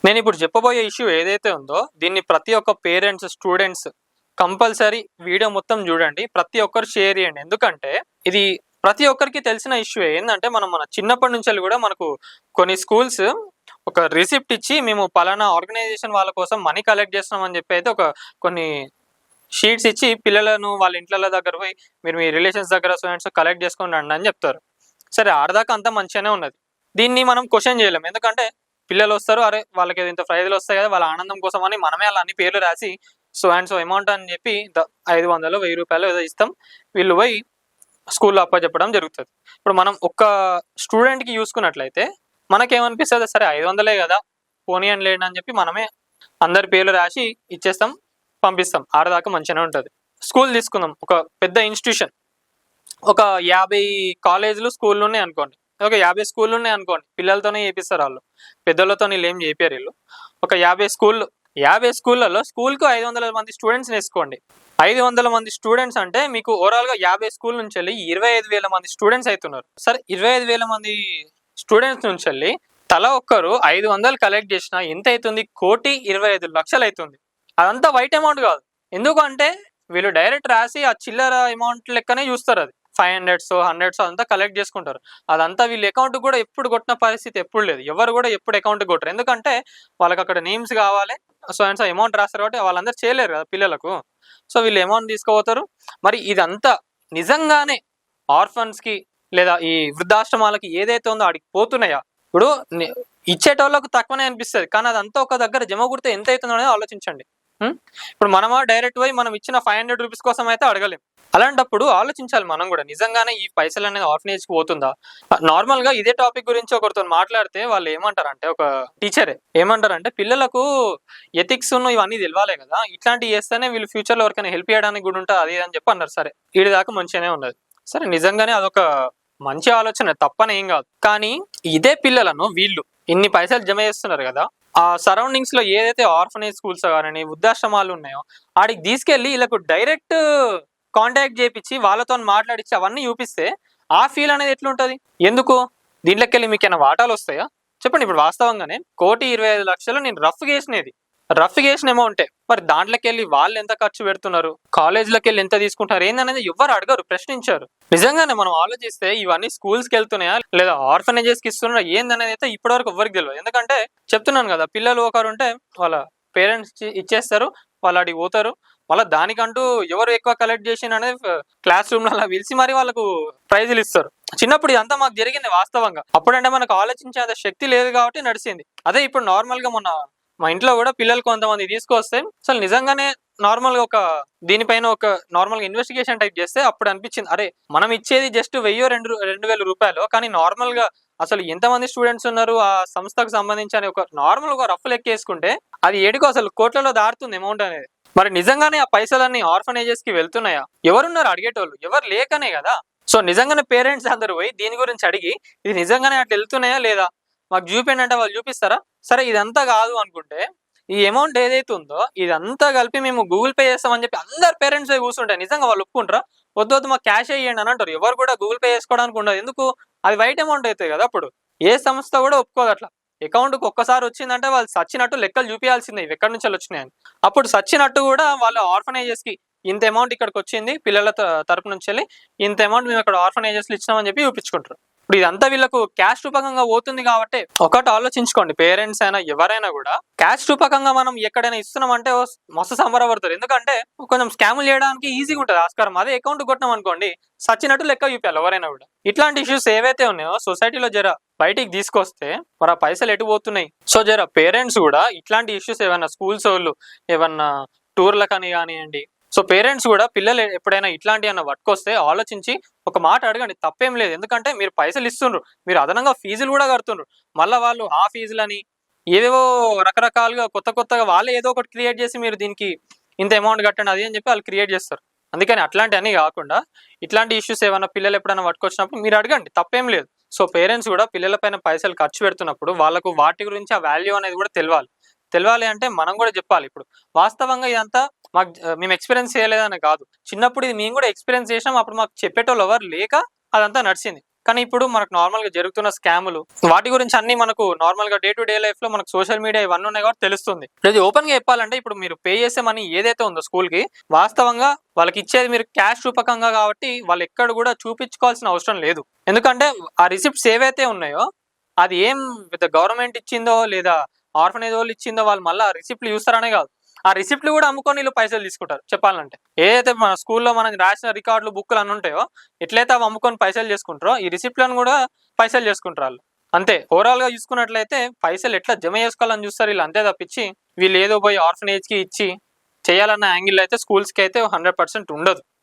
నేను ఇప్పుడు చెప్పబోయే ఇష్యూ ఏదైతే ఉందో దీన్ని ప్రతి ఒక్క పేరెంట్స్, స్టూడెంట్స్ కంపల్సరీ వీడియో మొత్తం చూడండి. ప్రతి ఒక్కరు షేర్ చేయండి. ఎందుకంటే ఇది ప్రతి ఒక్కరికి తెలిసిన ఇష్యూ. ఏందంటే మన చిన్నప్పటి నుంచి కూడా మనకు కొన్ని స్కూల్స్ ఒక రిసిప్ట్ ఇచ్చి మేము పలానా ఆర్గనైజేషన్ వాళ్ళ కోసం మనీ కలెక్ట్ చేస్తున్నాం అని చెప్పి అయితే కొన్ని షీట్స్ ఇచ్చి పిల్లలను వాళ్ళ ఇంట్ల దగ్గర పోయి మీరు మీ రిలేషన్స్ దగ్గర స్టూడెంట్స్ కలెక్ట్ చేసుకొని రండి అని చెప్తారు. సరే, ఆడదాకా అంతా మంచిగానే ఉన్నది. దీన్ని మనం క్వశ్చన్ చేయలేము. ఎందుకంటే పిల్లలు వస్తారు, అరే వాళ్ళకి ఇంత ప్రైజులు వస్తాయి కదా, వాళ్ళ ఆనందం కోసం అని మనమే అలా అన్ని పేర్లు రాసి సో అండ్ సో అమౌంట్ అని చెప్పి 500 1000 రూపాయలు ఏదో ఇస్తాం, వీళ్ళు పోయి స్కూల్లో అప్పచెప్పడం జరుగుతుంది. ఇప్పుడు మనం ఒక్క స్టూడెంట్కి చూసుకున్నట్లయితే మనకేమనిపిస్తుంది, సరే 500 కదా పోనీ అని లేని అని చెప్పి మనమే అందరి పేర్లు రాసి ఇచ్చేస్తాం, పంపిస్తాం. ఆడదాకా మంచిగానే ఉంటుంది. స్కూల్ తీసుకుందాం, ఒక పెద్ద ఇన్స్టిట్యూషన్, ఒక 50 కాలేజీలు స్కూళ్ళు ఉన్నాయి అనుకోండి, ఒక 50 స్కూళ్ళు ఉన్నాయి అనుకోండి. పిల్లలతోనే చేపిస్తారు వాళ్ళు, పెద్దలతో వీళ్ళు ఏం చేపారు. వీళ్ళు ఒక 50 స్కూళ్ళలో స్కూల్కు 500 మంది స్టూడెంట్స్ వేసుకోండి. 500 మంది స్టూడెంట్స్ అంటే మీకు ఓవరాల్గా 50 స్కూల్ నుంచి వెళ్ళి 25,000 మంది స్టూడెంట్స్ అవుతున్నారు. సరే, 25,000 మంది స్టూడెంట్స్ నుంచి వెళ్ళి తల ఒక్కరు 500 కలెక్ట్ చేసినా ఎంత అవుతుంది? 1,25,00,000 అవుతుంది. అదంతా వైట్ అమౌంట్ కాదు. ఎందుకంటే వీళ్ళు డైరెక్ట్ రాసి ఆ చిల్లర అమౌంట్ లెక్కనే చూస్తారు. అది 500 100 అదంతా కలెక్ట్ చేసుకుంటారు. అదంతా వీళ్ళ అకౌంట్ కూడా ఎప్పుడు కొట్టిన పరిస్థితి ఎప్పుడు లేదు. ఎవరు కూడా ఎప్పుడు అకౌంట్ కొట్టరు. ఎందుకంటే వాళ్ళకి అక్కడ నేమ్స్ కావాలి, సో అండ్ సో అమౌంట్ రాస్తారు కాబట్టి వాళ్ళందరూ చేయలేరు కదా పిల్లలకు. సో వీళ్ళు అమౌంట్ తీసుకుపోతారు. మరి ఇదంతా నిజంగానే ఆర్ఫన్స్కి లేదా ఈ వృద్ధాశ్రమాలకి ఏదైతే ఉందో అడిగి పోతున్నాయా? ఇప్పుడు ఇచ్చేటోళ్ళకు తక్కువనే అనిపిస్తుంది, కానీ అదంతా ఒక దగ్గర జమ కుడితే ఎంత అవుతుందో అనేది ఆలోచించండి. ఇప్పుడు మనమా డైరెక్ట్ పోయి మనం ఇచ్చిన 500 రూపీస్ కోసం అయితే అడగలేం. అలాంటప్పుడు ఆలోచించాలి మనం కూడా, నిజంగానే ఈ పైసలు అనేది ఆర్ఫనేజ్కి పోతుందా? నార్మల్ గా ఇదే టాపిక్ గురించి ఒకరితో మాట్లాడితే వాళ్ళు ఏమంటారంటే, ఒక టీచరే ఏమంటారంటే, పిల్లలకు ఎథిక్స్ ఇవన్నీ తెలియాలి కదా, ఇట్లాంటివి చేస్తేనే వీళ్ళు ఫ్యూచర్ లో ఎవరికైనా హెల్ప్ చేయడానికి కూడా ఉంటుంది అది అని చెప్పి అన్నారు. సరే, వీడి దాకా మంచిగానే ఉన్నది. సరే, నిజంగానే అదొక మంచి ఆలోచన, తప్పని ఏం కాదు. కానీ ఇదే పిల్లలను వీళ్ళు ఇన్ని పైసలు జమ చేస్తున్నారు కదా, ఆ సరౌండింగ్స్ లో ఏదైతే ఆర్ఫనేజ్ స్కూల్స్ కానీ వృద్ధాశ్రమాలు ఉన్నాయో ఆడికి తీసుకెళ్లి వీళ్ళకు డైరెక్ట్ కాంటాక్ట్ చేయించి వాళ్ళతో మాట్లాడించి అవన్నీ చూపిస్తే ఆ ఫీల్ అనేది ఎట్లుంటది? ఎందుకు దీంట్లోకి వెళ్ళి మీకు ఏమైనా వాటాలు వస్తాయా చెప్పండి. ఇప్పుడు వాస్తవంగానే 1,25,00,000 నేను రఫ్ చేసిన అమౌంటే. మరి దాంట్లోకి వెళ్ళి వాళ్ళు ఎంత ఖర్చు పెడుతున్నారు, కాలేజీలోకి వెళ్ళి ఎంత తీసుకుంటారు ఏందనేది ఎవరు అడగరు, ప్రశ్నించారు. నిజంగానే మనం ఆలోచిస్తే ఇవన్నీ స్కూల్స్కి వెళ్తున్నాయా లేదా ఆర్ఫనేజెస్కి ఇస్తున్నారా ఏందనేది అయితే ఇప్పటివరకు ఎవరికి తెలియదు. ఎందుకంటే చెప్తున్నాను కదా, పిల్లలు ఒకరుంటే వాళ్ళ పేరెంట్స్ ఇచ్చేస్తారు, వాళ్ళు అడిగి పోతారు. మళ్ళీ దానికంటూ ఎవరు ఎక్కువ కలెక్ట్ చేసిన అనేది క్లాస్ రూమ్ లో అలా పిలిచి మరి వాళ్ళకు ప్రైజులు ఇస్తారు. చిన్నప్పుడు ఇదంతా మాకు జరిగింది వాస్తవంగా. అప్పుడంటే మనకు ఆలోచించే శక్తి లేదు కాబట్టి నడిచింది. అదే ఇప్పుడు నార్మల్ గా మా ఇంట్లో కూడా పిల్లలు కొంతమంది తీసుకొస్తే అసలు నిజంగానే నార్మల్ గా దీనిపైన ఒక నార్మల్ గా ఇన్వెస్టిగేషన్ టైప్ చేస్తే అప్పుడు అనిపించింది, అరే మనం ఇచ్చేది జస్ట్ 1,000-2,000 రూపాయలు, కానీ నార్మల్ గా అసలు ఎంతమంది స్టూడెంట్స్ ఉన్నారు ఆ సంస్థకు సంబంధించి అని ఒక నార్మల్ గా రఫ్ లెక్క వేసుకుంటే అది ఏడుకో అసలు కోట్లలో దాటుతుంది అమౌంట్ అనేది. మరి నిజంగానే ఆ పైసలన్నీ ఆర్ఫనేజెస్ కి వెళ్తున్నాయా? ఎవరున్నారు అడిగేటోళ్ళు? ఎవరు లేకనే కదా. సో నిజంగానే పేరెంట్స్ అందరూ పోయి దీని గురించి అడిగి ఇది నిజంగానే అట్లా వెళ్తున్నాయా లేదా మాకు చూపించండి అంటే వాళ్ళు చూపిస్తారా? సరే, ఇదంతా కాదు అనుకుంటే ఈ అమౌంట్ ఏదైతే ఉందో ఇదంతా కలిపి మేము గూగుల్ పే చేస్తామని చెప్పి అందరు పేరెంట్స్ కూర్చుంటాయి. నిజంగా వాళ్ళు ఒప్పుకుంటారా? వద్దు మాకు క్యాష్ వేయండి అని అంటారు. ఎవరు కూడా గూగుల్ పే చేసుకోవడానికి ఉండదు. ఎందుకు? అది వైట్ అమౌంట్ అవుతాయి కదా. అప్పుడు ఏ సంస్థ కూడా ఒప్పుకోదు అట్లా. అకౌంట్కి ఒక్కసారి వచ్చిందంటే వాళ్ళు సచ్చినట్టు లెక్కలు చూపించాల్సిందే ఇవి ఎక్కడి నుంచి వచ్చినాయని. అప్పుడు సచ్చినట్టు కూడా వాళ్ళు ఆర్ఫనేజెస్కి ఇంత అమౌంట్ ఇక్కడికి వచ్చింది పిల్లల తరపు నుంచి వెళ్ళి, ఇంత అమౌంట్ మేము ఇక్కడ ఆర్ఫనేజెస్లో ఇచ్చినామని చెప్పి చూపించుకుంటారు. ఇప్పుడు ఇదంతా వీళ్ళకు క్యాష్ రూపకంగా పోతుంది కాబట్టి ఒకటి ఆలోచించుకోండి, పేరెంట్స్ అయినా ఎవరైనా కూడా క్యాష్ రూపకంగా మనం ఎక్కడైనా ఇస్తున్నాం అంటే మస్తు సంబరపడతారు. ఎందుకంటే కొంచెం స్కాములు చేయడానికి ఈజీగా ఉంటుంది ఆస్కారం. అదే అకౌంట్ కొట్టినాం అనుకోండి సచ్చినట్టు లెక్క చూపించాలి ఎవరైనా కూడా. ఇట్లాంటి ఇష్యూస్ ఏవైతే ఉన్నాయో సొసైటీలో జర బయటికి తీసుకొస్తే మరి ఆ పైసలు ఎటు పోతున్నాయి. సో జర పేరెంట్స్ కూడా ఇట్లాంటి ఇష్యూస్ ఏమన్నా స్కూల్స్ వాళ్ళు ఏమన్నా టూర్లకని కానివ్వండి, సో పేరెంట్స్ కూడా పిల్లలు ఎప్పుడైనా ఇట్లాంటి అన్న పట్టుకొస్తే ఆలోచించి ఒక మాట అడగండి, తప్పేం లేదు. ఎందుకంటే మీరు పైసలు ఇస్తుండ్రు, మీరు అదనంగా ఫీజులు కూడా కడుతుండ్రు. మళ్ళీ వాళ్ళు ఆ ఫీజులని ఏవేవో రకరకాలుగా కొత్తగా వాళ్ళే ఏదో ఒకటి క్రియేట్ చేసి మీరు దీనికి ఇంత అమౌంట్ కట్టండి అది అని చెప్పి వాళ్ళు క్రియేట్ చేస్తారు. అందుకని అట్లాంటివన్నీ కాకుండా ఇట్లాంటి ఇష్యూస్ ఏమైనా పిల్లలు ఎప్పుడైనా పట్టుకొచ్చినప్పుడు మీరు అడగండి, తప్పేం లేదు. సో పేరెంట్స్ కూడా పిల్లల పైన పైసలు ఖర్చు పెడుతున్నప్పుడు వాళ్ళకు వాటి గురించి ఆ వాల్యూ అనేది కూడా తెలియాలి అంటే మనం కూడా చెప్పాలి. ఇప్పుడు వాస్తవంగా ఇదంతా మేము ఎక్స్పీరియన్స్ చేయలేదని కాదు, చిన్నప్పుడు ఇది మేము కూడా ఎక్స్పీరియన్స్ చేసాం. అప్పుడు మాకు చెప్పేటోళ్ళు ఎవరు లేక అదంతా నడిచింది. కానీ ఇప్పుడు మనకు నార్మల్ గా జరుగుతున్న స్కాములు వాటి గురించి అన్ని మనకు నార్మల్ గా డే టు డే లైఫ్ లో మనకు సోషల్ మీడియా ఇవన్నీ ఉన్నాయి కాబట్టి తెలుస్తుంది. ఇది ఓపెన్ గా చెప్పాలంటే ఇప్పుడు మీరు పే చేసే మనీ ఏదైతే ఉందో స్కూల్ కి వాస్తవంగా వాళ్ళకి ఇచ్చేది మీరు క్యాష్ రూపకంగా కాబట్టి వాళ్ళు ఎక్కడ కూడా చూపించుకోవాల్సిన అవసరం లేదు. ఎందుకంటే ఆ రిసిప్ట్స్ ఏవైతే ఉన్నాయో అది ఏం పెద్ద గవర్నమెంట్ ఇచ్చిందో లేదా ఆర్ఫనేజ్ వాళ్ళు ఇచ్చిందో వాళ్ళు మళ్ళీ రిసిప్ట్లు చూస్తారనే కాదు, ఆ రిసిప్ట్లు కూడా అమ్ముకొని వీళ్ళు పైసలు తీసుకుంటారు. చెప్పాలంటే ఏదైతే మన స్కూల్లో మనం రాసిన రికార్డులు బుక్లు అన్ని ఉంటాయో ఎట్లయితే అవి అమ్ముకొని పైసలు చేసుకుంటారో ఈ రిసిప్ట్లను కూడా పైసలు చేసుకుంటారు వాళ్ళు. అంతే ఓవరాల్ గా చూసుకున్నట్లయితే పైసలు ఎట్లా జమ చేసుకోవాలని చూస్తారు వీళ్ళు, అంతే తప్పించి వీళ్ళు ఏదో పోయి ఆర్ఫనేజ్ కి ఇచ్చి చేయాలన్న యాంగిల్ అయితే స్కూల్స్ కి అయితే 100% ఉండదు.